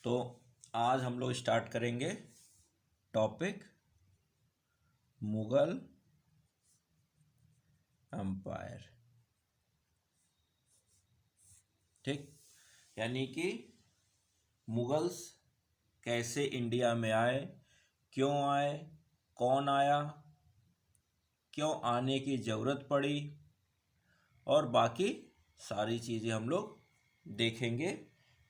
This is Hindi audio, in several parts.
तो आज हम लोग स्टार्ट करेंगे टॉपिक मुगल एम्पायर। ठीक, यानी कि मुगल्स कैसे इंडिया में आए, क्यों आए, कौन आया, क्यों आने की ज़रूरत पड़ी, और बाकी सारी चीज़ें हम लोग देखेंगे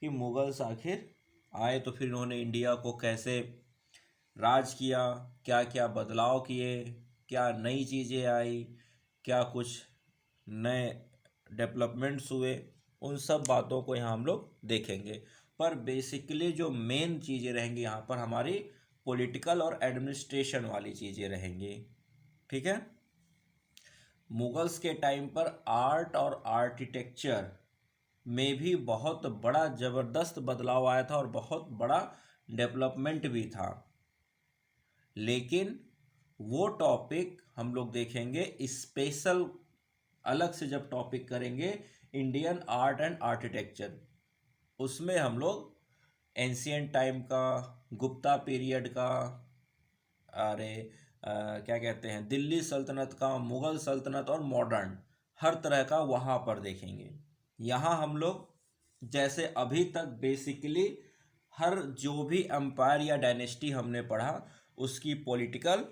कि मुगल्स आखिर आए तो फिर इन्होंने इंडिया को कैसे राज किया, क्या क्या बदलाव किए, क्या नई चीज़ें आई, क्या कुछ नए डेवलपमेंट्स हुए, उन सब बातों को यहाँ हम लोग देखेंगे। पर बेसिकली जो मेन चीज़ें रहेंगी यहाँ पर हमारी पॉलिटिकल और एडमिनिस्ट्रेशन वाली चीज़ें रहेंगी। ठीक है। मुगल्स के टाइम पर आर्ट और आर्किटेक्चर में भी बहुत बड़ा ज़बरदस्त बदलाव आया था और बहुत बड़ा डेवलपमेंट भी था, लेकिन वो टॉपिक हम लोग देखेंगे स्पेशल, अलग से जब टॉपिक करेंगे इंडियन आर्ट एंड आर्किटेक्चर। उसमें हम लोग एंशियंट टाइम का, गुप्ता पीरियड का, अरे क्या कहते हैं, दिल्ली सल्तनत का, मुग़ल सल्तनत और मॉडर्न, हर तरह का वहाँ पर देखेंगे। यहाँ हम लोग जैसे अभी तक बेसिकली हर जो भी एम्पायर या डायनेस्टी हमने पढ़ा उसकी पॉलिटिकल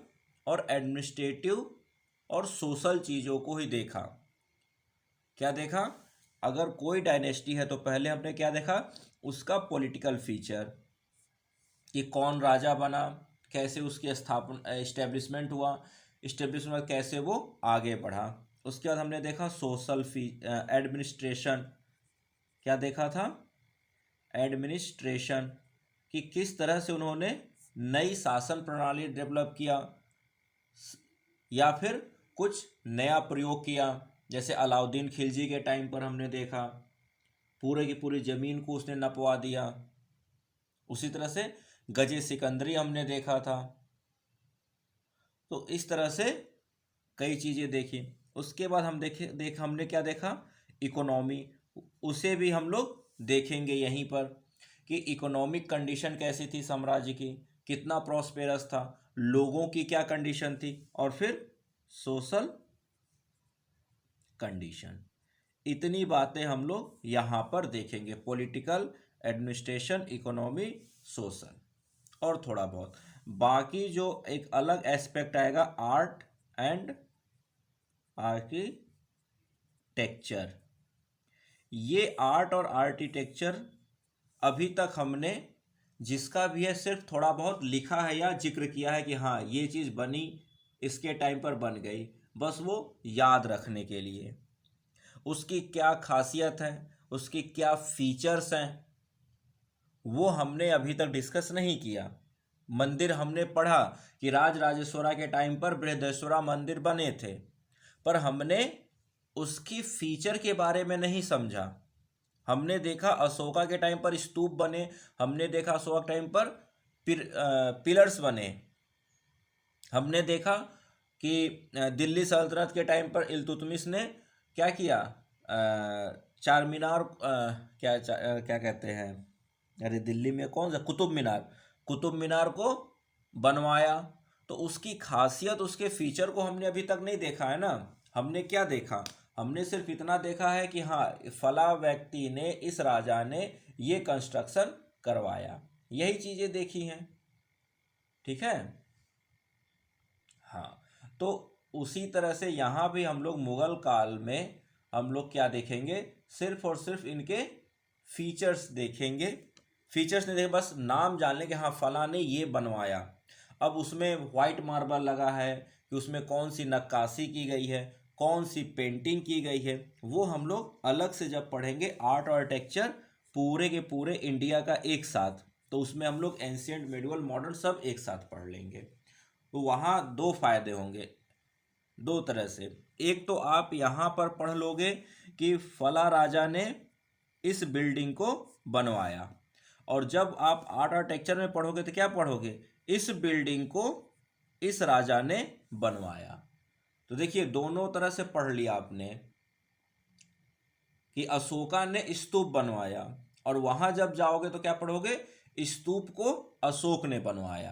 और एडमिनिस्ट्रेटिव और सोशल चीज़ों को ही देखा। क्या देखा? अगर कोई डायनेस्टी है तो पहले हमने क्या देखा, उसका पॉलिटिकल फीचर, कि कौन राजा बना, कैसे उसकी स्थापना इस्टेब्लिशमेंट हुआ, इस्टेब्लिशमेंट कैसे वो आगे बढ़ा। उसके बाद हमने देखा सोशल एडमिनिस्ट्रेशन। क्या देखा था? एडमिनिस्ट्रेशन, कि किस तरह से उन्होंने नई शासन प्रणाली डेवलप किया या फिर कुछ नया प्रयोग किया। जैसे अलाउद्दीन खिलजी के टाइम पर हमने देखा पूरे की पूरी ज़मीन को उसने नपवा दिया। उसी तरह से गजे सिकंदरी हमने देखा था। तो इस तरह से कई चीज़ें देखी। उसके बाद हमने क्या देखा, इकोनॉमी। उसे भी हम लोग देखेंगे यहीं पर कि इकोनॉमिक कंडीशन कैसी थी साम्राज्य की, कितना प्रॉस्पेरस था, लोगों की क्या कंडीशन थी, और फिर सोशल कंडीशन। इतनी बातें हम लोग यहाँ पर देखेंगे, पॉलिटिकल, एडमिनिस्ट्रेशन, इकोनॉमी, सोशल, और थोड़ा बहुत बाकी जो एक अलग एस्पेक्ट आएगा आर्ट एंड आर्किटेक्चर। ये आर्ट और आर्किटेक्चर अभी तक हमने जिसका भी है सिर्फ थोड़ा बहुत लिखा है या जिक्र किया है कि हाँ ये चीज़ बनी, इसके टाइम पर बन गई, बस वो याद रखने के लिए। उसकी क्या खासियत है, उसकी क्या फीचर्स हैं, वो हमने अभी तक डिस्कस नहीं किया। मंदिर हमने पढ़ा कि राजराजेश्वरा के टाइम पर बृहदेश्वरा मंदिर बने थे, पर हमने उसकी फीचर के बारे में नहीं समझा। हमने देखा अशोका के टाइम पर स्तूप बने, हमने देखा अशोका के टाइम पर पिलर्स बने, हमने देखा कि दिल्ली सल्तनत के टाइम पर इल्तुतमिश ने क्या किया, चार मीनार, क्या कहते हैं, अरे दिल्ली में कौन सा, कुतुब मीनार को बनवाया। तो उसकी खासियत, उसके फीचर को हमने अभी तक नहीं देखा है ना। हमने क्या देखा, हमने सिर्फ इतना देखा है कि हाँ फला व्यक्ति ने, इस राजा ने ये कंस्ट्रक्शन करवाया, यही चीज़ें देखी हैं। ठीक है। हाँ, तो उसी तरह से यहाँ भी हम लोग मुगल काल में हम लोग क्या देखेंगे, सिर्फ और सिर्फ इनके फीचर्स देखेंगे। फीचर्स नहीं देखें, बस नाम जान लें कि हाँ फला ने ये बनवाया। अब उसमें वाइट मार्बल लगा है कि उसमें कौन सी नक्काशी की गई है, कौन सी पेंटिंग की गई है, वो हम लोग अलग से जब पढ़ेंगे आर्ट और आर्किटेक्चर पूरे के पूरे इंडिया का एक साथ, तो उसमें हम लोग एंशियंट, मेडिवल, मॉडर्न सब एक साथ पढ़ लेंगे। तो वहाँ दो फायदे होंगे, दो तरह से। एक तो आप यहाँ पर पढ़ लोगे कि फला राजा ने इस बिल्डिंग को बनवाया, और जब आप आर्ट आर्किटेक्चर में पढ़ोगे तो क्या पढ़ोगे, इस बिल्डिंग को इस राजा ने बनवाया। तो देखिए दोनों तरह से पढ़ लिया आपने कि अशोका ने स्तूप बनवाया, और वहां जब जाओगे तो क्या पढ़ोगे, स्तूप को अशोक ने बनवाया।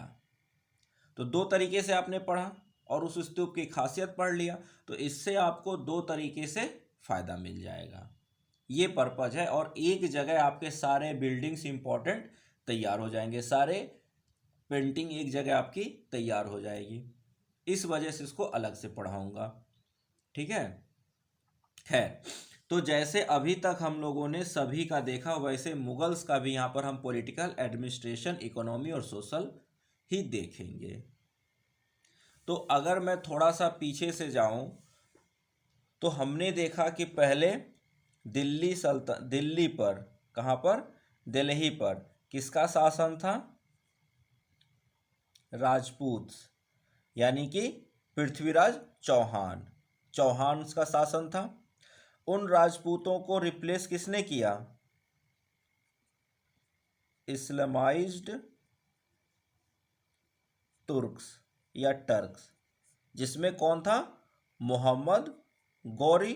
तो दो तरीके से आपने पढ़ा और उस स्तूप की खासियत पढ़ लिया, तो इससे आपको दो तरीके से फायदा मिल जाएगा। ये पर्पज है, और एक जगह आपके सारे बिल्डिंग्स इंपॉर्टेंट तैयार हो जाएंगे, सारे पेंटिंग एक जगह आपकी तैयार हो जाएगी। इस वजह से इसको अलग से पढ़ाऊंगा, ठीक है। तो जैसे अभी तक हम लोगों ने सभी का देखा, वैसे मुगल्स का भी यहाँ पर हम पॉलिटिकल, एडमिनिस्ट्रेशन, इकोनॉमी और सोशल ही देखेंगे। तो अगर मैं थोड़ा सा पीछे से जाऊं, तो हमने देखा कि पहले दिल्ली पर, कहाँ पर, दिल्ली पर किसका शासन था? राजपूत, यानी कि पृथ्वीराज चौहान, चौहान का शासन था। उन राजपूतों को रिप्लेस किसने किया? इस्लामाइज्ड तुर्क्स या टर्क्स, जिसमें कौन था? मोहम्मद गौरी।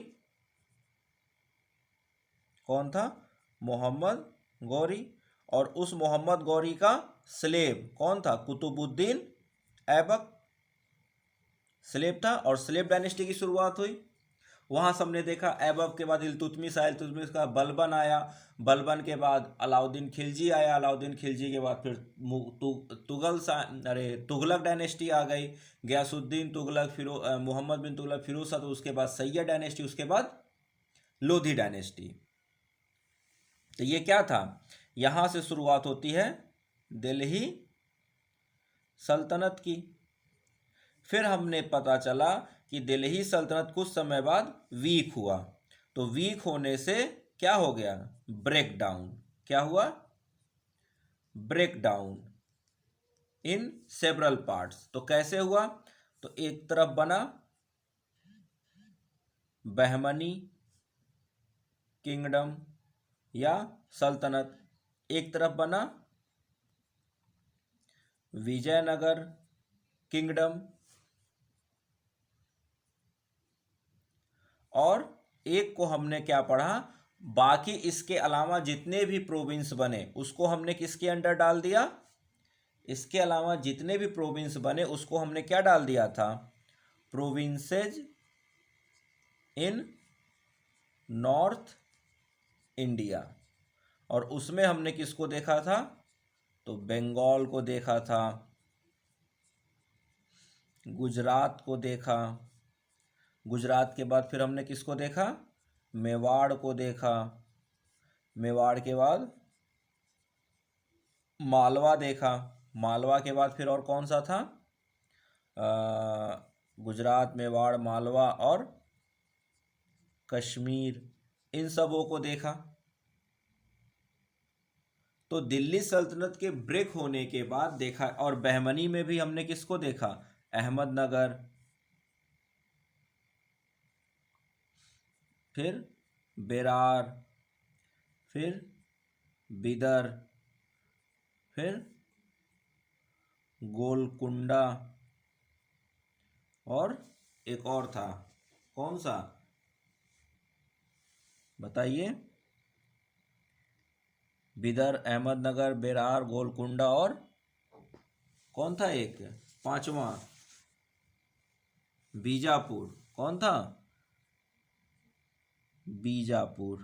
कौन था? मोहम्मद गौरी। और उस मोहम्मद गौरी का स्लेब कौन था? कुतुबुद्दीन ऐबक स्लेब था, और स्लेब डायनेस्टी की शुरुआत हुई वहाँ से। हमने देखा ऐबक के बाद इल्तुतमिश आया, इल्तुतमिश का बलबन आया, बलबन के बाद अलाउद्दीन खिलजी आया, अलाउद्दीन खिलजी के बाद फिर तुगलक डायनेस्टी आ गई, गयासुद्दीन तुगलक, मोहम्मद बिन तुगलक, फिरोज शाह, तो उसके बाद सैयद डायनेस्टी, उसके बाद लोधी डायनेस्टी। तो ये क्या था? यहाँ से शुरुआत होती है दिल्ली सल्तनत की। फिर हमने पता चला कि दिल्ली सल्तनत कुछ समय बाद वीक हुआ, तो वीक होने से क्या हो गया? Break down. क्या हुआ? Break down in several parts. तो कैसे हुआ? तो एक तरफ बना बहमनी किंगडम या सल्तनत, एक तरफ बना विजयनगर किंगडम, और एक को हमने क्या पढ़ा? बाकी इसके अलावा जितने भी प्रोविंस बने उसको हमने किसके अंडर डाल दिया? इसके अलावा जितने भी प्रोविंस बने उसको हमने क्या डाल दिया था? प्रोविंसेज इन नॉर्थ इंडिया। और उसमें हमने किसको देखा था? तो बंगाल को देखा था, गुजरात को देखा, गुजरात के बाद फिर हमने किसको देखा? मेवाड़ को देखा, मेवाड़ के बाद मालवा देखा, मालवा के बाद फिर और कौन सा था? गुजरात, मेवाड़, मालवा और कश्मीर, इन सबों को देखा। तो दिल्ली सल्तनत के ब्रेक होने के बाद देखा, और बहमनी में भी हमने किसको देखा? अहमदनगर, फिर बेरार, फिर बिदर, फिर गोलकुंडा, और एक और था, कौन सा? बताइए। बिदर, अहमदनगर, बेरार, गोलकुंडा, और कौन था एक पांचवा? बीजापुर। कौन था? बीजापुर।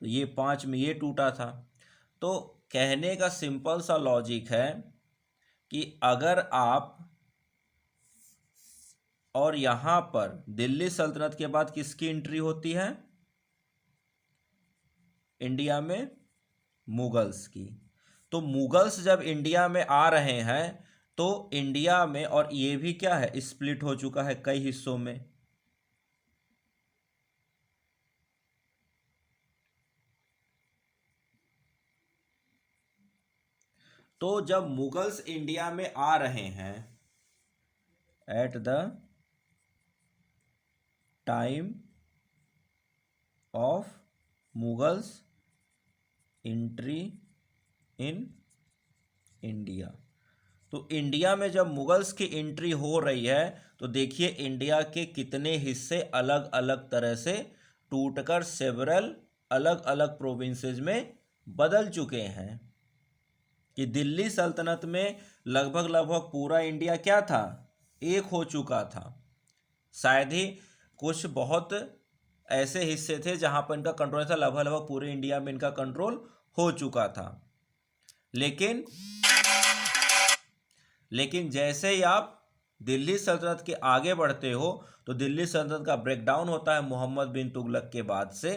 तो ये पांच में ये टूटा था। तो कहने का सिंपल सा लॉजिक है कि अगर आप, और यहां पर दिल्ली सल्तनत के बाद किसकी एंट्री होती है इंडिया में? मुगल्स की। तो मुगल्स जब इंडिया में आ रहे हैं तो इंडिया में, और ये भी क्या है, स्प्लिट हो चुका है कई हिस्सों में। तो जब मुगल्स इंडिया में आ रहे हैं, at the time of Mughals entry in India, तो इंडिया में जब मुगल्स की एंट्री हो रही है, तो देखिए इंडिया के कितने हिस्से अलग अलग तरह से टूटकर सेवरल अलग अलग प्रोविंसेस में बदल चुके हैं। कि दिल्ली सल्तनत में लगभग लगभग पूरा इंडिया क्या था, एक हो चुका था। शायद ही कुछ बहुत ऐसे हिस्से थे जहां पर इनका कंट्रोल था, लगभग लगभग पूरे इंडिया में इनका कंट्रोल हो चुका था। लेकिन जैसे ही आप दिल्ली सल्तनत के आगे बढ़ते हो तो दिल्ली सल्तनत का ब्रेकडाउन होता है मोहम्मद बिन तुगलक के बाद से,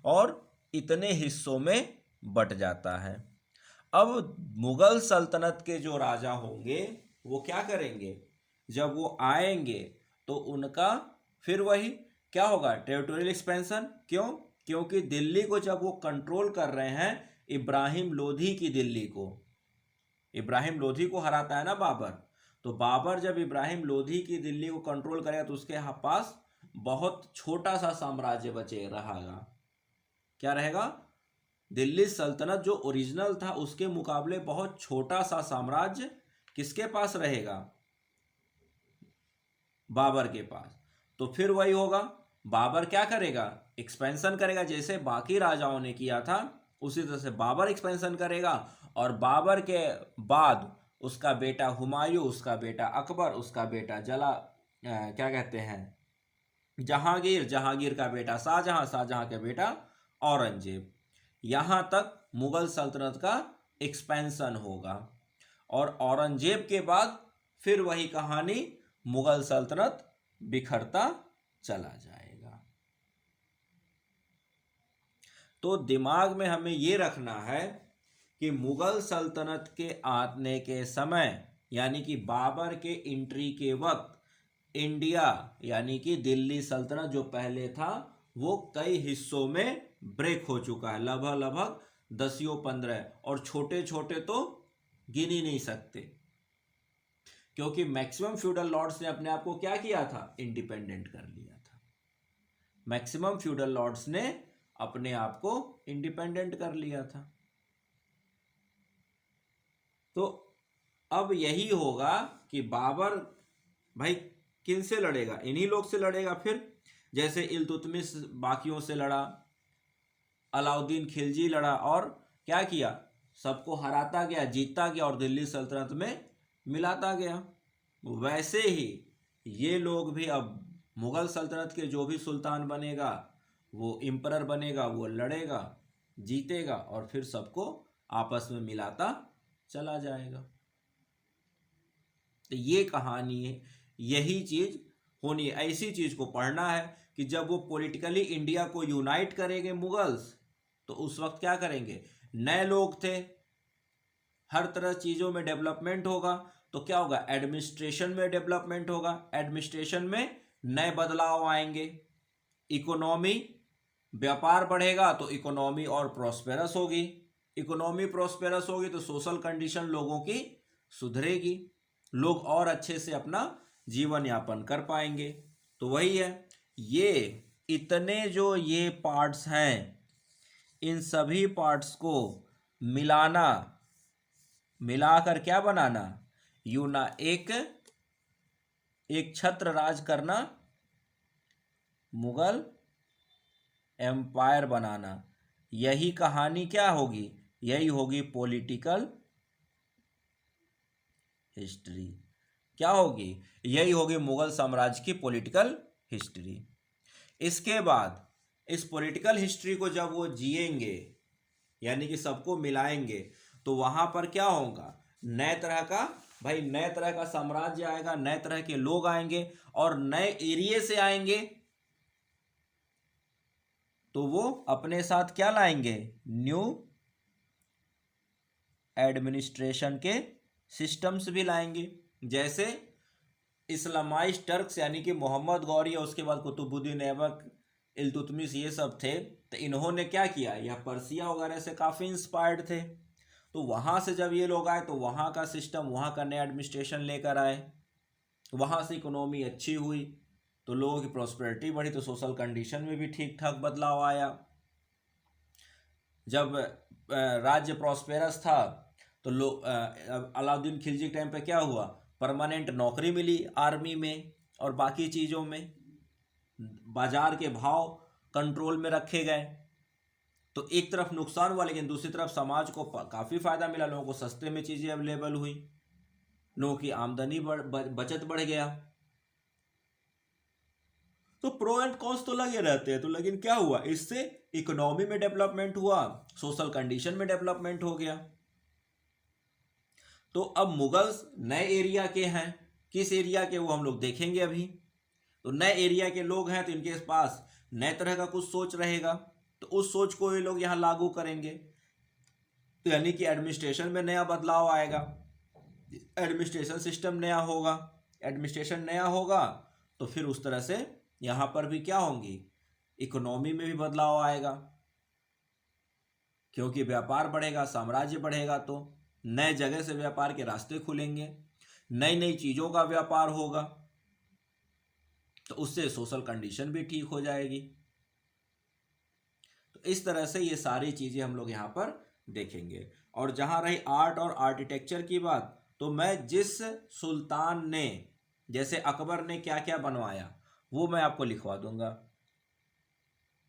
और इतने हिस्सों में बट जाता है। अब मुगल सल्तनत के जो राजा होंगे वो क्या करेंगे, जब वो आएंगे तो उनका फिर वही क्या होगा, टेरिटोरियल एक्सपेंशन। क्यों? क्योंकि दिल्ली को जब वो कंट्रोल कर रहे हैं, इब्राहिम लोधी की दिल्ली को, इब्राहिम लोधी को हराता है ना बाबर, तो बाबर जब इब्राहिम लोधी की दिल्ली को कंट्रोल करेगा तो उसके पास बहुत छोटा सा साम्राज्य बचे रहेगा। क्या रहेगा? दिल्ली सल्तनत जो ओरिजिनल था उसके मुकाबले बहुत छोटा सा साम्राज्य किसके पास रहेगा, बाबर के पास। तो फिर वही होगा, बाबर क्या करेगा, एक्सपेंशन करेगा, जैसे बाकी राजाओं ने किया था उसी तरह से बाबर एक्सपेंशन करेगा। और बाबर के बाद उसका बेटा हुमायूं, उसका बेटा अकबर, उसका बेटा क्या कहते हैं, जहांगीर, जहांगीर का बेटा शाहजहां, शाहजहां का बेटा औरंगजेब। यहां तक मुगल सल्तनत का एक्सपेंशन होगा। और औरंगजेब के बाद फिर वही कहानी, मुगल सल्तनत बिखरता चला जाएगा। तो दिमाग में हमें ये रखना है कि मुगल सल्तनत के आने के समय, यानी कि बाबर के एंट्री के वक्त, इंडिया यानी कि दिल्ली सल्तनत जो पहले था वो कई हिस्सों में ब्रेक हो चुका है, लगभग लगभग 10-15, और छोटे छोटे तो गिन ही नहीं सकते, क्योंकि मैक्सिमम फ्यूडल लॉर्ड्स ने अपने आप को क्या किया था, इंडिपेंडेंट कर लिया था। मैक्सिमम फ्यूडल लॉर्ड्स ने अपने आप को इंडिपेंडेंट कर लिया था। तो अब यही होगा कि बाबर भाई किन से लड़ेगा, इन्हीं लोग से लड़ेगा। फिर जैसे इल्तुतमिश बाकियों से लड़ा, अलाउद्दीन खिलजी लड़ा, और क्या किया, सबको हराता गया, जीतता गया, और दिल्ली सल्तनत में मिलाता गया। वैसे ही ये लोग भी अब मुगल सल्तनत के जो भी सुल्तान बनेगा, वो इम्परर बनेगा, वो लड़ेगा, जीतेगा, और फिर सबको आपस में मिलाता चला जाएगा। तो ये कहानी है, यही चीज होनी है। ऐसी चीज को पढ़ना है कि जब वो पॉलिटिकली इंडिया को यूनाइट करेंगे मुगल्स, तो उस वक्त क्या करेंगे, नए लोग थे, हर तरह चीजों में डेवलपमेंट होगा, तो क्या होगा, एडमिनिस्ट्रेशन में डेवलपमेंट होगा, एडमिनिस्ट्रेशन में नए बदलाव आएंगे, इकोनॉमी, व्यापार बढ़ेगा तो इकोनॉमी और प्रॉस्पेरस होगी, इकोनॉमी प्रॉस्पेरस होगी तो सोशल कंडीशन लोगों की सुधरेगी, लोग और अच्छे से अपना जीवन यापन कर पाएंगे। तो वही है, ये इतने जो ये पार्ट्स हैं, इन सभी पार्ट्स को मिलाना, मिलाकर क्या बनाना, यूना एक छत्र राज करना, मुगल एम्पायर बनाना, यही कहानी क्या होगी, यही होगी पॉलिटिकल हिस्ट्री। क्या होगी, यही होगी मुगल साम्राज्य की पॉलिटिकल हिस्ट्री। इसके बाद इस पॉलिटिकल हिस्ट्री को जब वो जिएंगे, यानी कि सबको मिलाएंगे, तो वहां पर क्या होगा, नए तरह का, भाई नए तरह का साम्राज्य आएगा, नए तरह के लोग आएंगे, और नए एरिया से आएंगे, तो वो अपने साथ क्या लाएंगे, न्यू एडमिनिस्ट्रेशन के सिस्टम्स भी लाएंगे। जैसे इस्लामाइज टर्क्स यानी कि मोहम्मद गौरी और उसके बाद कुतुबुद्दीन ऐबक, इल्तुतमिश, ये सब थे, तो इन्होंने क्या किया, यह पर्सिया वगैरह से काफ़ी इंस्पायर्ड थे। तो वहाँ से जब ये लोग आए तो वहाँ का सिस्टम, वहाँ का नया एडमिनिस्ट्रेशन लेकर आए, वहाँ से इकोनॉमी अच्छी हुई, तो लोगों की प्रॉस्पेरिटी बढ़ी, तो सोशल कंडीशन में भी ठीक ठाक बदलाव आया। जब राज्य प्रॉस्पेरस था तो लोग, अलाउद्दीन खिलजी के टाइम पे क्या हुआ, परमानेंट नौकरी मिली आर्मी में और बाकी चीज़ों में, बाजार के भाव कंट्रोल में रखे गए, तो एक तरफ नुकसान हुआ, लेकिन दूसरी तरफ समाज को काफ़ी फायदा मिला, लोगों को सस्ते में चीज़ें अवेलेबल हुई, लोगों की आमदनी बचत बढ़ गया। तो प्रो एंड कॉन्स तो लगे रहते हैं, तो लेकिन क्या हुआ, इससे इकोनॉमी में डेवलपमेंट हुआ, सोशल कंडीशन में डेवलपमेंट हो गया। तो अब मुगल्स नए एरिया के हैं, किस एरिया के वो हम लोग देखेंगे अभी। तो नए एरिया के लोग हैं तो इनके पास नए तरह का कुछ सोच रहेगा, तो उस सोच को ये लोग यहाँ लागू करेंगे। तो यानी कि एडमिनिस्ट्रेशन में नया बदलाव आएगा, एडमिनिस्ट्रेशन सिस्टम नया होगा, एडमिनिस्ट्रेशन नया होगा तो फिर उस तरह से यहाँ पर भी क्या होंगी, इकोनॉमी में भी बदलाव आएगा, क्योंकि व्यापार बढ़ेगा, साम्राज्य बढ़ेगा, तो नए जगह से व्यापार के रास्ते खुलेंगे, नई नई चीज़ों का व्यापार होगा, तो उससे सोशल कंडीशन भी ठीक हो जाएगी। तो इस तरह से ये सारी चीज़ें हम लोग यहाँ पर देखेंगे। और जहाँ रही आर्ट और आर्किटेक्चर की बात, तो मैं जिस सुल्तान ने, जैसे अकबर ने क्या क्या बनवाया वो मैं आपको लिखवा दूंगा,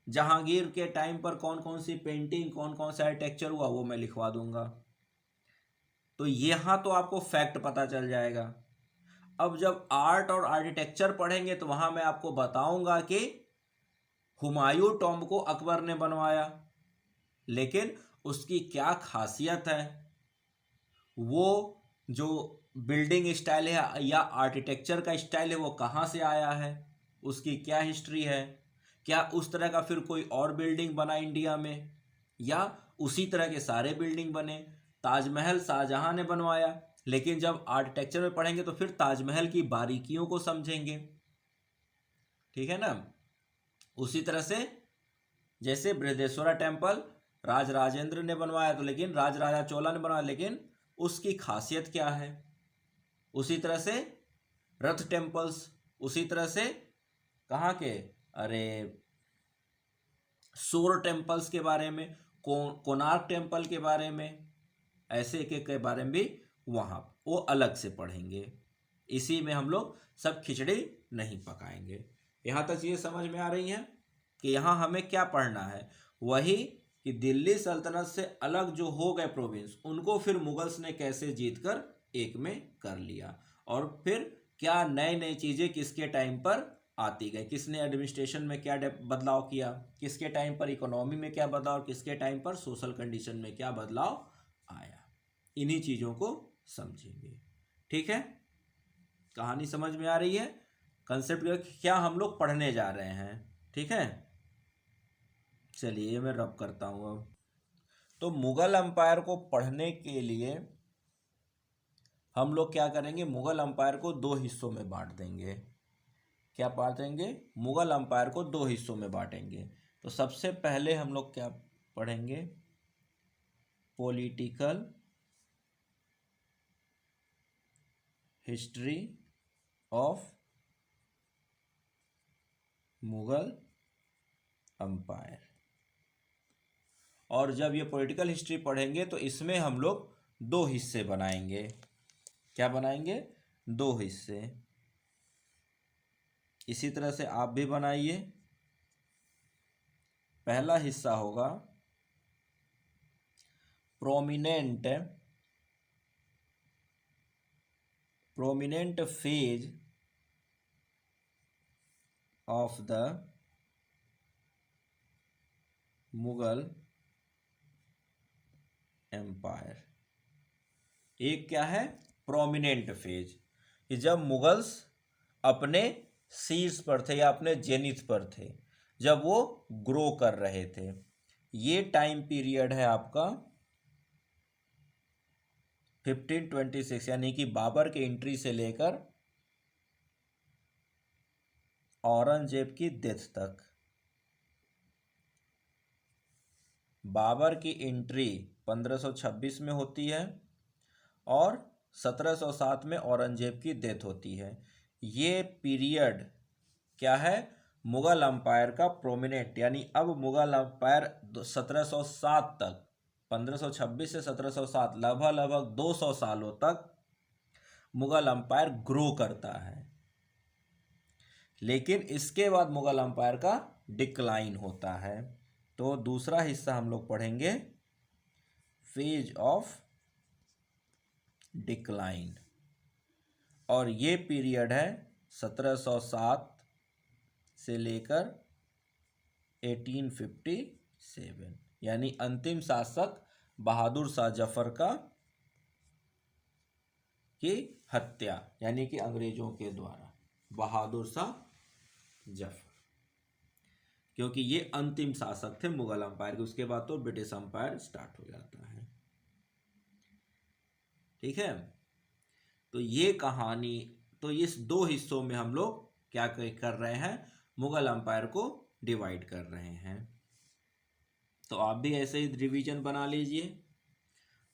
जहांगीर के टाइम पर कौन कौन सी पेंटिंग, कौन कौन सा आर्किटेक्चर हुआ वो मैं लिखवा दूंगा। तो यहाँ तो आपको फैक्ट पता चल जाएगा। अब जब आर्ट और आर्किटेक्चर पढ़ेंगे तो वहाँ मैं आपको बताऊंगा कि हुमायूं टॉम्ब को अकबर ने बनवाया, लेकिन उसकी क्या खासियत है, वो जो बिल्डिंग स्टाइल है या आर्किटेक्चर का स्टाइल है वो कहाँ से आया है, उसकी क्या हिस्ट्री है, क्या उस तरह का फिर कोई और बिल्डिंग बना इंडिया में, या उसी तरह के सारे बिल्डिंग बने। ताजमहल शाहजहां ने बनवाया, लेकिन जब आर्किटेक्चर में पढ़ेंगे तो फिर ताजमहल की बारीकियों को समझेंगे, ठीक है ना। उसी तरह से जैसे बृहदेश्वरा टेम्पल राज राजेंद्र ने बनवाया, तो लेकिन राज राजा चोला ने बनवाया, लेकिन उसकी खासियत क्या है। उसी तरह से रथ टेम्पल्स, उसी तरह से कहाँ के, अरे सोर टेम्पल्स के बारे में, कोणार्क टेम्पल के बारे में, ऐसे एक एक के बारे में भी वहाँ वो अलग से पढ़ेंगे। इसी में हम लोग सब खिचड़ी नहीं पकाएंगे। यहाँ तक ये समझ में आ रही है कि यहाँ हमें क्या पढ़ना है, वही कि दिल्ली सल्तनत से अलग जो हो गए प्रोविंस, उनको फिर मुगल्स ने कैसे जीतकर एक में कर लिया, और फिर क्या नए नए चीज़ें किसके टाइम पर आती गई, किसने एडमिनिस्ट्रेशन में क्या बदलाव किया, किसके टाइम पर इकोनॉमी में क्या बदलाव, किसके टाइम पर सोशल कंडीशन में क्या बदलाव आया, इन्हीं चीज़ों को समझेंगे। ठीक है, कहानी समझ में आ रही है, कंसेप्ट क्या हम लोग पढ़ने जा रहे हैं। ठीक है, चलिए मैं रब करता हूँ अब। तो मुगल एम्पायर को पढ़ने के लिए हम लोग क्या करेंगे, मुगल एम्पायर को दो हिस्सों में बांट देंगे। क्या बांटेंगे, मुगल एम्पायर को दो हिस्सों में बांटेंगे। तो सबसे पहले हम लोग क्या पढ़ेंगे, political history of Mughal empire. और जब ये पॉलिटिकल हिस्ट्री पढ़ेंगे तो इसमें हम लोग दो हिस्से बनाएंगे। क्या बनाएंगे, दो हिस्से। इसी तरह से आप भी बनाइए। पहला हिस्सा होगा prominent phase of the Mughal empire. एक क्या है, प्रोमिनेंट फेज, कि जब मुगल्स अपने शीर्ष पर थे या अपने जेनिथ पर थे, जब वो ग्रो कर रहे थे, ये टाइम पीरियड है आपका 1526, यानी कि बाबर के एंट्री से लेकर औरंगजेब की डेथ तक। बाबर की एंट्री 1526 में होती है और 1707 में औरंगजेब की डेथ होती है। ये पीरियड क्या है, मुगल एम्पायर का प्रोमिनेंट, यानी अब मुगल एम्पायर 1707 तक, 1526 से 1707, लगभग 200 सालों तक मुगल एम्पायर ग्रो करता है। लेकिन इसके बाद मुगल एम्पायर का डिक्लाइन होता है। तो दूसरा हिस्सा हम लोग पढ़ेंगे फेज ऑफ डिक्लाइन, और ये पीरियड है 1707 से लेकर 1857, यानी अंतिम शासक बहादुर शाह जफर की हत्या, यानी कि अंग्रेजों के द्वारा बहादुर शाह जफर, क्योंकि ये अंतिम शासक थे मुगल अंपायर के। उसके बाद तो ब्रिटिश अंपायर स्टार्ट हो जाता है। ठीक है, तो ये कहानी, तो इस दो हिस्सों में हम लोग क्या कर रहे हैं, मुगल अंपायर को डिवाइड कर रहे हैं। तो आप भी ऐसे ही रिवीजन बना लीजिए।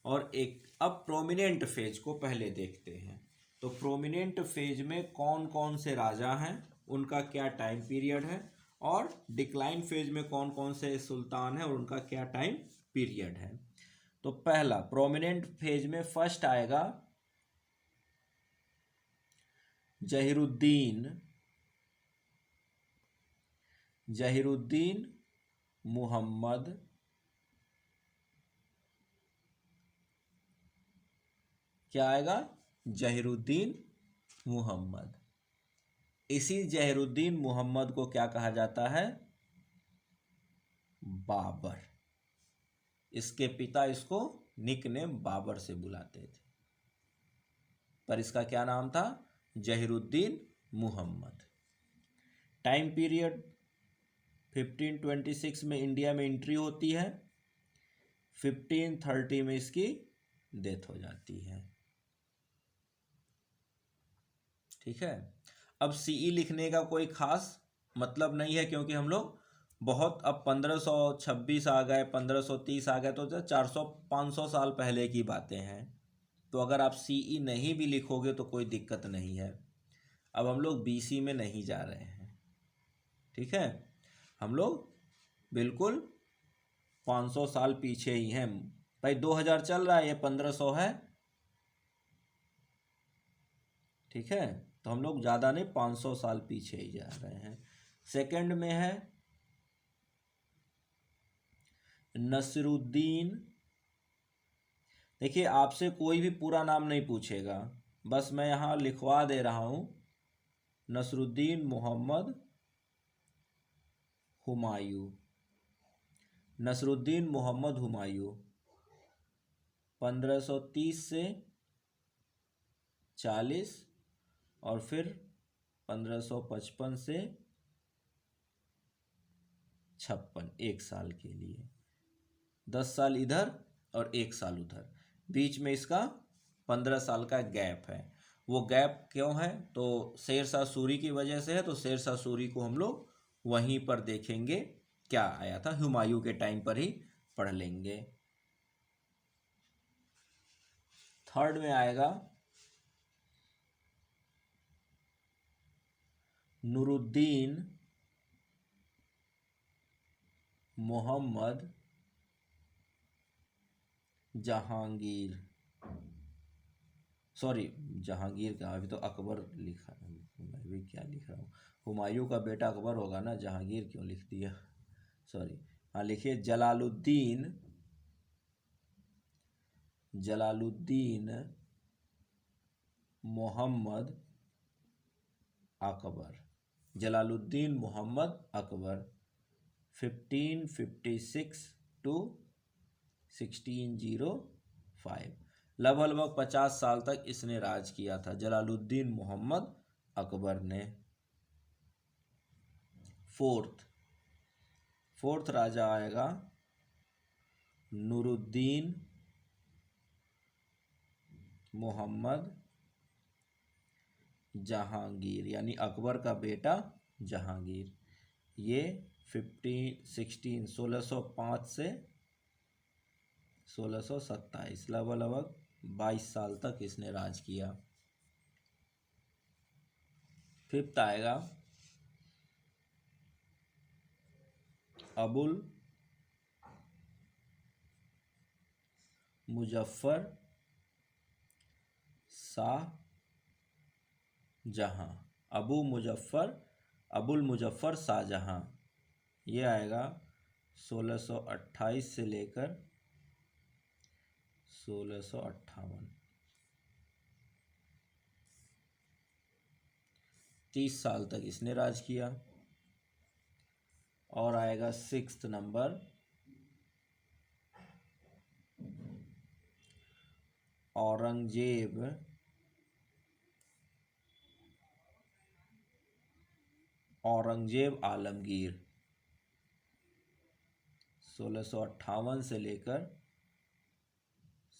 और एक अब प्रोमिनेंट फेज को पहले देखते हैं। तो प्रोमिनेंट फेज में कौन कौन से राजा हैं, उनका क्या टाइम पीरियड है, और डिक्लाइन फेज में कौन कौन से सुल्तान हैं और उनका क्या टाइम पीरियड है। तो पहला प्रोमिनेंट फेज में फर्स्ट आएगा जहीरुद्दीन मुहम्मद क्या आएगा, जहीरुद्दीन मुहम्मद। इसी जहीरुद्दीन मुहम्मद को क्या कहा जाता है, बाबर। इसके पिता इसको निकनेम बाबर से बुलाते थे, पर इसका क्या नाम था, जहीरुद्दीन मुहम्मद। टाइम पीरियड 1526 में इंडिया में एंट्री होती है, 1530 में इसकी डेथ हो जाती है। ठीक है, अब सीई लिखने का कोई खास मतलब नहीं है, क्योंकि हम लोग बहुत, अब 1526 आ गए, 1530 आ गए, तो 400-500 साल पहले की बातें हैं। तो अगर आप सीई नहीं भी लिखोगे तो कोई दिक्कत नहीं है। अब हम लोग बीसी में नहीं जा रहे हैं। ठीक है, हम लोग बिल्कुल 500 साल पीछे ही हैं भाई। 2000 चल रहा है, ये 1500 है। ठीक है, तो हम लोग ज़्यादा नहीं, 500 साल पीछे ही जा रहे हैं। सेकंड में है नसरुद्दीन। देखिए, आपसे कोई भी पूरा नाम नहीं पूछेगा, बस मैं यहाँ लिखवा दे रहा हूँ, नसरुद्दीन मोहम्मद हुमायूं। नसरुद्दीन मोहम्मद हुमायूं 1530 से 40, और फिर 1555 से 56, 1 साल के लिए। 10 साल इधर और 1 साल उधर, बीच में इसका 15 साल का गैप है। वो गैप क्यों है, तो शेरशाह सूरी की वजह से है। तो शेरशाह सूरी को हम लोग वहीं पर देखेंगे क्या आया था, हुमायूं के टाइम पर ही पढ़ लेंगे। थर्ड में आएगा नूरुद्दीन मोहम्मद जहांगीर। सॉरी, जहांगीर का, अभी तो अकबर लिखा, मैं भी क्या लिख रहा हूँ, हुमायूं का बेटा अकबर होगा ना, जहांगीर क्यों लिख दिया, सॉरी। हाँ, लिखिए जलालुद्दीन मोहम्मद अकबर। जलालुद्दीन मोहम्मद अकबर 1556 टू 1605, लगभग 50 साल तक इसने राज किया था, जलालुद्दीन मोहम्मद अकबर ने। फोर्थ राजा आएगा नूरुद्दीन मोहम्मद जहांगीर, यानी अकबर का बेटा जहांगीर। ये 1605 से 1627, लगभग 22 साल तक इसने राज किया। फिफ्थ आएगा अबुल मुजफ्फर शाह जहां। अबुल मुजफ्फर शाहजहां, ये आएगा 1628 से लेकर 1658, 30 साल तक इसने राज किया। और आएगा 6th नंबर औरंगजेब आलमगीर, 1658 से लेकर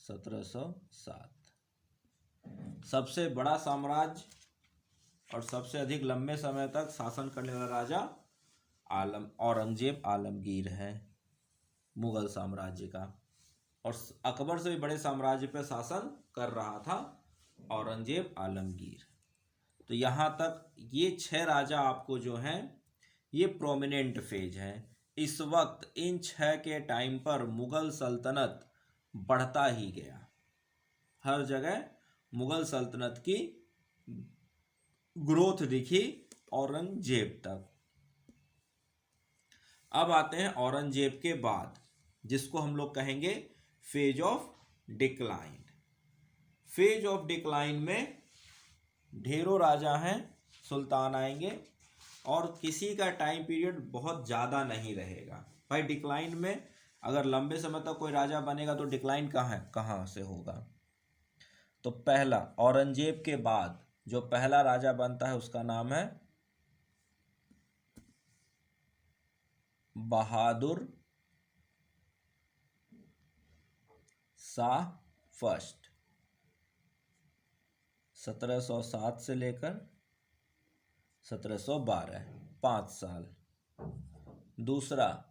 1707। सबसे बड़ा साम्राज्य और सबसे अधिक लंबे समय तक शासन करने वाला राजा औरंगजेब आलमगीर है मुगल साम्राज्य का। और अकबर से भी बड़े साम्राज्य पर शासन कर रहा था औरंगजेब आलमगीर। तो यहाँ तक ये 6 राजा आपको जो हैं ये प्रोमिनेंट फेज हैं। इस वक्त इन 6 के टाइम पर मुगल सल्तनत बढ़ता ही गया, हर जगह मुगल सल्तनत की ग्रोथ दिखी औरंगजेब तक। अब आते हैं औरंगजेब के बाद, जिसको हम लोग कहेंगे phase of decline. Phase of decline में ढेरों राजा हैं, सुल्तान आएंगे और किसी का टाइम पीरियड बहुत ज़्यादा नहीं रहेगा। भाई डिक्लाइन में अगर लंबे समय तक कोई राजा बनेगा तो डिक्लाइन कहाँ से होगा। तो पहला औरंगजेब के बाद जो पहला राजा बनता है उसका नाम है बहादुर शाह फर्स्ट, 1707 से लेकर 1712, 5 साल। दूसरा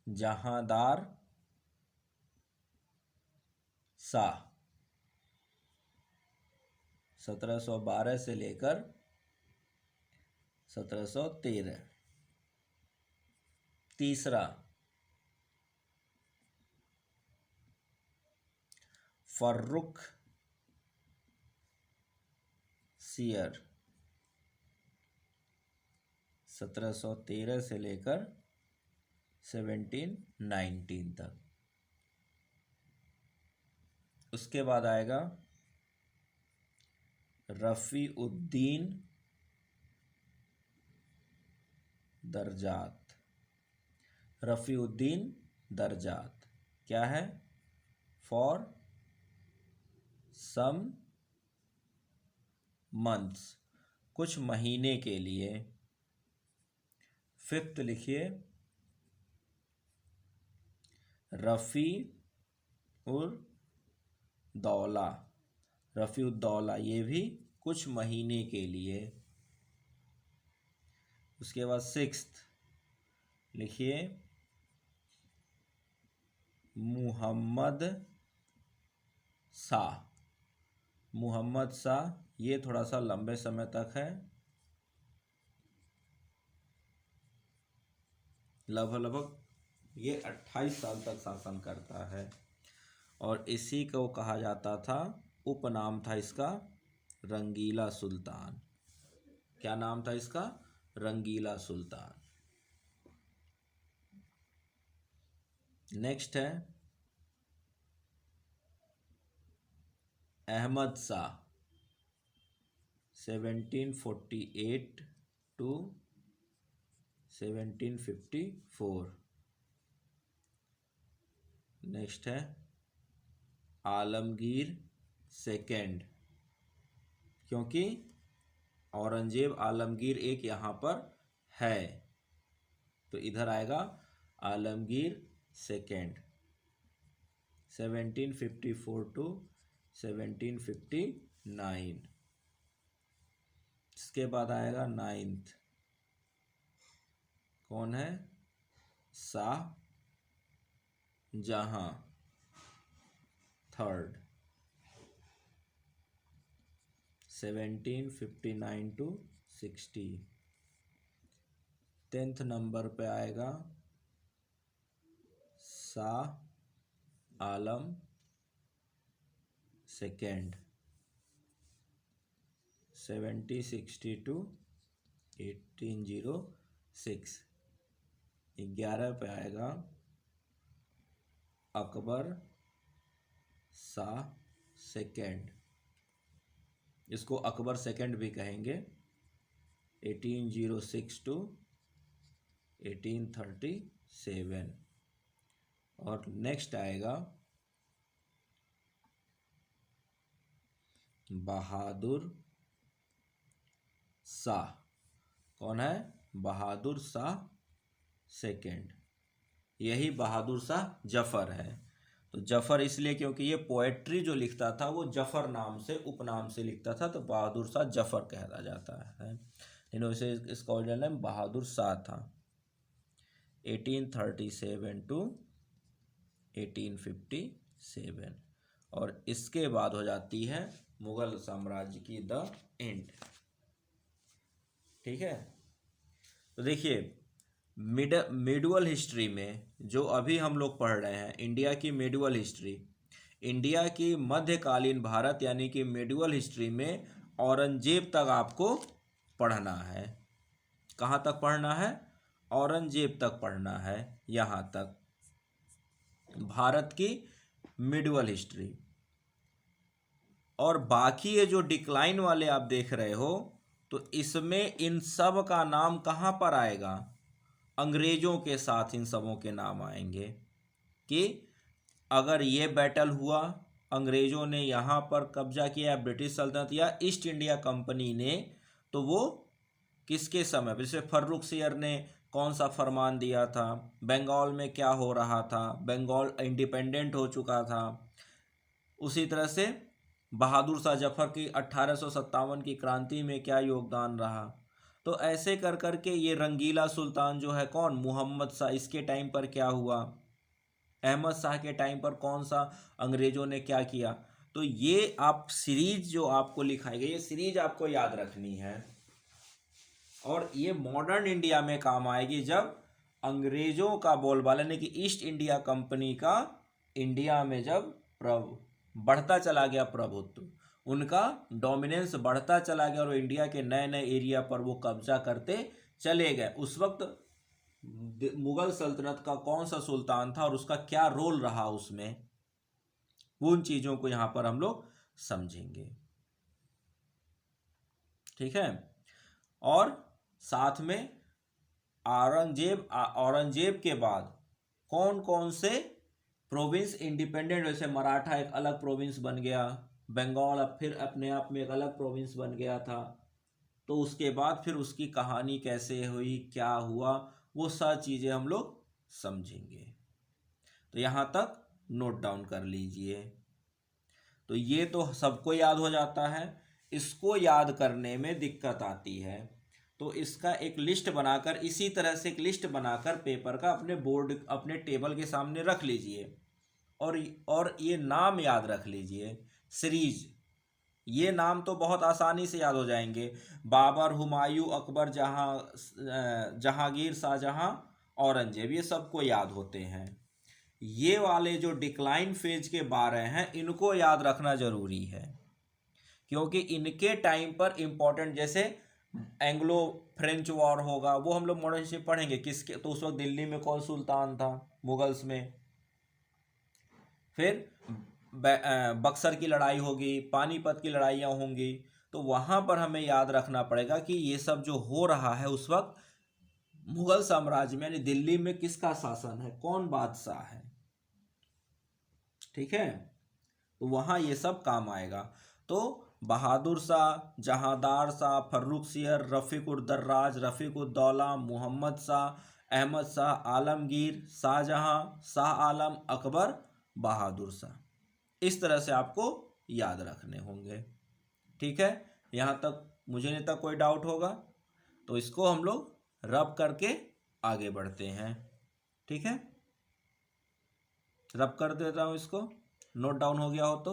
जहांदार शाह, 1712 से लेकर 1713। तीसरा फर्रुख सियर, 1713 से लेकर 1719 तक। उसके बाद आएगा रफ़ी उद्दीन दरजात। रफ़ी उद्दीन दरजात क्या है? फॉर सम मंथ्स, कुछ महीने के लिए। 5th लिखिए रफ़ी उल दौला, रफ़ी उल दौला, ये भी कुछ महीने के लिए। उसके बाद 6th लिखिए मुहम्मद शाह। मुहम्मद शाह ये थोड़ा सा लंबे समय तक है, लगभग ये 28 साल तक शासन करता है। और इसी को कहा जाता था, उपनाम था इसका रंगीला सुल्तान। क्या नाम था इसका? रंगीला सुल्तान। नेक्स्ट है अहमद शाह, 1748 to 1754। नेक्स्ट है आलमगीर सेकेंड, क्योंकि औरंगजेब आलमगीर एक यहाँ पर है तो इधर आएगा आलमगीर सेकेंड, 1754 to 1759। इसके बाद आएगा 9th, कौन है? शाह जहां थर्ड, 1759 to 60। 10th नंबर पे आएगा शाह आलम सेकेंड, 1760 to 1806। 6। 11 पे आएगा अकबर शाह सेकेंड, इसको अकबर सेकेंड भी कहेंगे। 1806 to 1837। और नेक्स्ट आएगा बहादुर शाह। कौन है? बहादुर शाह सेकेंड। यही बहादुर शाह जफर है। तो जफर इसलिए क्योंकि ये पोएट्री जो लिखता था वो जफर नाम से, उपनाम से लिखता था, तो बहादुर शाह जफर कहला जाता है। इसे इसका ओरिजिनल नेम बहादुर शाह था। 1837 to 1857। और इसके बाद हो जाती है मुगल साम्राज्य की द एंड। ठीक है। तो देखिए मिडवल हिस्ट्री में जो अभी हम लोग पढ़ रहे हैं, इंडिया की मिडवल हिस्ट्री, इंडिया की मध्यकालीन भारत यानी कि मिडवल हिस्ट्री में औरंगजेब तक आपको पढ़ना है। कहाँ तक पढ़ना है? औरंगजेब तक पढ़ना है, यहाँ तक भारत की मिडवल हिस्ट्री। और बाकी ये जो डिक्लाइन वाले आप देख रहे हो, तो इसमें इन सब का नाम कहाँ पर आएगा? अंग्रेजों के साथ इन सबों के नाम आएंगे कि अगर ये बैटल हुआ, अंग्रेजों ने यहाँ पर कब्जा किया, ब्रिटिश सल्तनत या ईस्ट इंडिया कंपनी ने, तो वो किसके समय, जैसे फर्रुख सियर ने कौन सा फरमान दिया था, बंगाल में क्या हो रहा था, बंगाल इंडिपेंडेंट हो चुका था। उसी तरह से बहादुर शाह जफर की 1857 की क्रांति में क्या योगदान रहा। तो ऐसे कर कर के ये रंगीला सुल्तान जो है कौन, मुहम्मद शाह, इसके टाइम पर क्या हुआ, अहमद शाह के टाइम पर कौन सा अंग्रेजों ने क्या किया। तो ये आप सीरीज जो आपको लिखाई गई, ये सीरीज आपको याद रखनी है। और ये मॉडर्न इंडिया में काम आएगी जब अंग्रेजों का बोलबाला यानी कि ईस्ट इंडिया कंपनी का इंडिया में जब बढ़ता चला गया प्रभुत्व, उनका डोमिनेंस बढ़ता चला गया और इंडिया के नए नए एरिया पर वो कब्जा करते चले गए। उस वक्त मुगल सल्तनत का कौन सा सुल्तान था और उसका क्या रोल रहा उसमें, उन चीजों को यहां पर हम लोग समझेंगे। ठीक है। और साथ में औरंगजेब के बाद कौन कौन से प्रोविंस इंडिपेंडेंट, जैसे मराठा एक अलग प्रोविंस बन गया, बंगाल अब फिर अपने आप में एक अलग प्रोविंस बन गया था। तो उसके बाद फिर उसकी कहानी कैसे हुई, क्या हुआ, वो सब चीज़ें हम लोग समझेंगे। तो यहाँ तक नोट डाउन कर लीजिए। तो ये तो सबको याद हो जाता है, इसको याद करने में दिक्कत आती है। तो इसका एक लिस्ट बनाकर, इसी तरह से एक लिस्ट बनाकर पेपर का अपने बोर्ड, अपने टेबल के सामने रख लीजिए। और ये नाम याद रख लीजिए, सीरीज। ये नाम तो बहुत आसानी से याद हो जाएंगे, बाबर, हुमायूं, अकबर, जहांगीर, शाहजहां, औरंगजेब, ये सबको याद होते हैं। ये वाले जो डिक्लाइन फेज के 12 हैं, इनको याद रखना जरूरी है, क्योंकि इनके टाइम पर इंपॉर्टेंट, जैसे एंग्लो फ्रेंच वॉर होगा, वो हम लोग मॉडर्न हिस्ट्री पढ़ेंगे किसके, तो उस वक्त दिल्ली में कौन सुल्तान था मुगल्स में। फिर बक्सर की लड़ाई होगी, पानीपत की लड़ाइयाँ होंगी, तो वहाँ पर हमें याद रखना पड़ेगा कि ये सब जो हो रहा है उस वक्त मुगल साम्राज्य में, यानी दिल्ली में किसका शासन है, कौन बादशाह है। ठीक है। तो वहाँ ये सब काम आएगा। तो बहादुर शाह, जहांदार शाह, फर्रुख सियर, रफ़ीक-उद-दर्राज, रफ़ीक-उद-दौला, मुहम्मद शाह, अहमद शाह, आलमगीर, शाहजहां, शाह आलम, अकबर, बहादुर शाह, इस तरह से आपको याद रखने होंगे। ठीक है। यहाँ तक मुझे नहीं तक कोई डाउट होगा, तो इसको हम लोग रब करके आगे बढ़ते हैं। ठीक है, रब कर देता हूँ इसको, नोट डाउन हो गया हो तो।